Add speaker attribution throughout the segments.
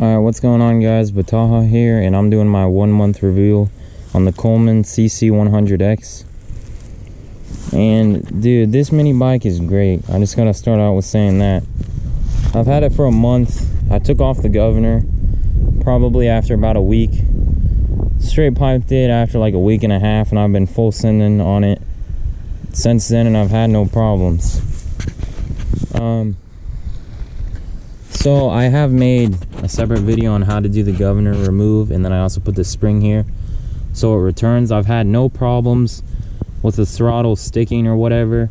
Speaker 1: Alright, what's going on, guys? Bataha here, and I'm doing my 1 month review on the Coleman CC100X. And dude, this mini bike is great. I just gotta start out with saying that I've had it for a month. I took off the governor probably after about a week, straight piped it after like a week and a half, and I've been full sending on it since then, and I've had no problems. So I have made a separate video on how to do the governor remove, and then I also put the spring here so it returns. I've had no problems with the throttle sticking or whatever.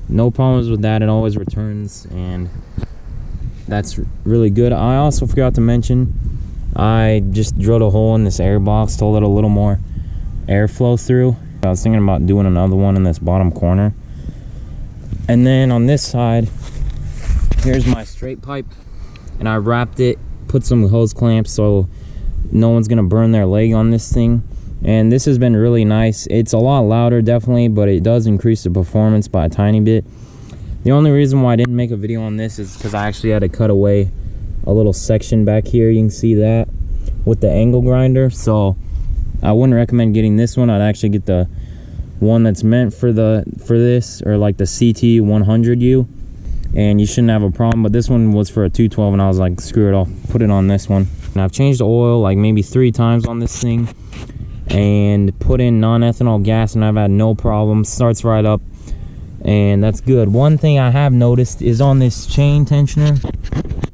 Speaker 1: No problems with that. It always returns, and that's really good. I also forgot to mention, I just drilled a hole in this air box to let a little more airflow through. I was thinking about doing another one in this bottom corner. And then on this side, here's my straight pipe, and I wrapped it, put some hose clamps so no one's gonna burn their leg on this thing. And this has been really nice. It's a lot louder, definitely, but it does increase the performance by a tiny bit. The only reason why I didn't make a video on this is because I actually had to cut away a little section back here. You can see that with the angle grinder. So I wouldn't recommend getting this one. I'd actually get the one that's meant for this, or like the CT100U, and you shouldn't have a problem. But this one was for a 212, and I was like, screw it, I'll put it on this one. And I've changed the oil like maybe 3 times on this thing, and put in non-ethanol gas, and I've had no problems. Starts right up, and that's good. One thing I have noticed is on this chain tensioner,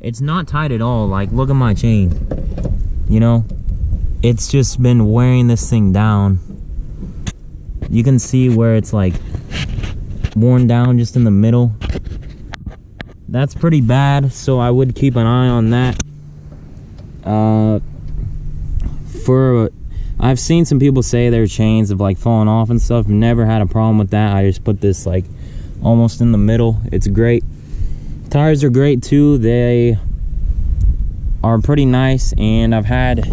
Speaker 1: it's not tight at all. Like, look at my chain, you know, it's just been wearing this thing down. You can see where it's like worn down just in the middle. That's pretty bad, so I would keep an eye on that. I've seen some people say their chains have like fallen off and stuff. Never had a problem with that. I just put this like almost in the middle. It's great. Tires are great too. They are pretty nice, and I've had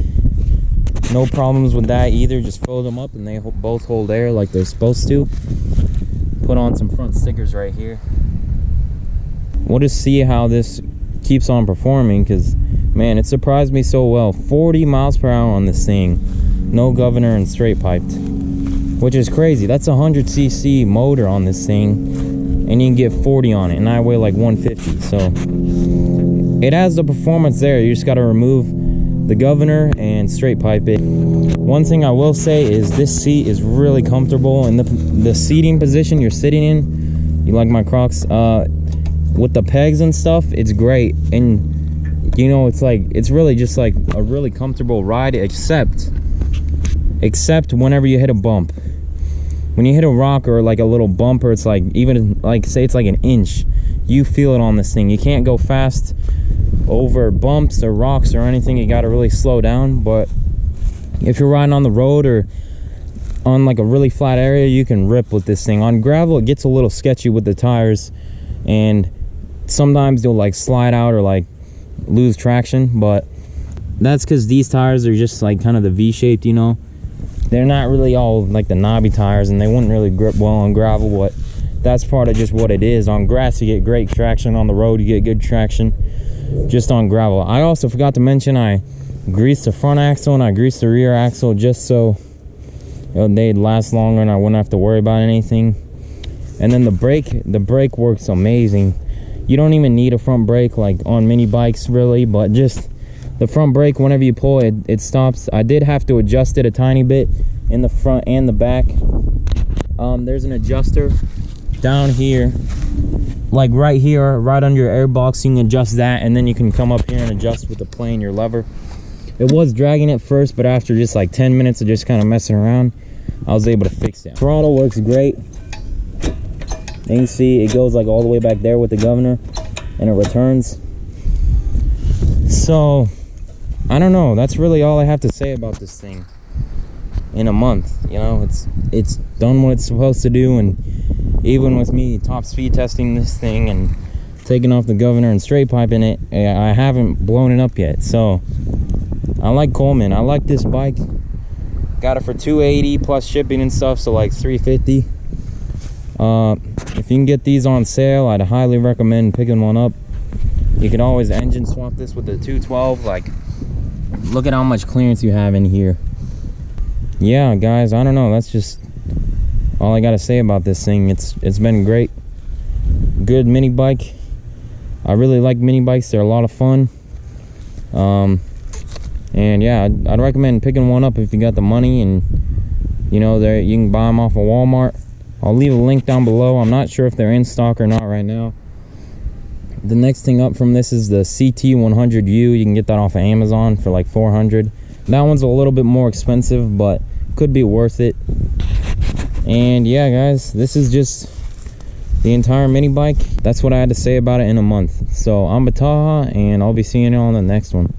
Speaker 1: no problems with that either. Just fold them up and they both hold air like they're supposed to. Put on some front stickers right here. We'll just see how this keeps on performing, because man, it surprised me so well. 40 miles per hour on this thing, no governor and straight piped, which is crazy. That's a 100cc motor on this thing, and you can get 40 on it, and I weigh like 150. So it has the performance there. You just got to remove the governor and straight pipe it. One thing I will say is this seat is really comfortable, and the seating position you're sitting in, you like my Crocs, with the pegs and stuff, it's great. And you know, it's really just like a really comfortable ride, except whenever you hit a bump. When you hit a rock or like a little bumper, it's like, even like say it's like an inch, you feel it on this thing. You can't go fast over bumps or rocks or anything. You got to really slow down. But if you're riding on the road or on like a really flat area, you can rip with this thing. On gravel, it gets a little sketchy with the tires, and sometimes they'll like slide out or like lose traction. But that's because these tires are just like kind of the V-shaped, you know. They're not really all like the knobby tires, and they wouldn't really grip well on gravel, but that's part of just what it is. On grass, you get great traction. On the road, you get good traction. Just on gravel. I also forgot to mention, I greased the front axle and I greased the rear axle just so they'd last longer and I wouldn't have to worry about anything. And then the brake works amazing. You don't even need a front brake like on mini bikes really, but just the front brake, whenever you pull it, it stops. I did have to adjust it a tiny bit in the front and the back. There's an adjuster down here, like right here, right under your air box. You can adjust that, and then you can come up here and adjust with the plane your lever. It was dragging at first, but after just like 10 minutes of just kind of messing around, I was able to fix it. Throttle works great. You can see it goes like all the way back there with the governor, and it returns. So I don't know, that's really all I have to say about this thing. In a month, you know, it's done what it's supposed to do. And even with me top speed testing this thing and taking off the governor and straight piping it, I haven't blown it up yet. So I like Coleman. I like this bike. Got it for $280 plus shipping and stuff, so like $350. If you can get these on sale, I'd highly recommend picking one up. You can always engine swap this with the 212. Like, Look at how much clearance you have in here. Yeah, guys, I don't know. That's just all I gotta say about this thing. It's been great. Good mini bike. I really like mini bikes. They're a lot of fun. And yeah, I'd recommend picking one up if you got the money, and you know, you can buy them off of Walmart. I'll leave a link down below. I'm not sure if they're in stock or not right now. The next thing up from this is the CT100U. You can get that off of Amazon for like $400. That one's a little bit more expensive, but could be worth it. And yeah, guys, this is just the entire mini bike. That's what I had to say about it in a month. So I'm Bataha, and I'll be seeing you on the next one.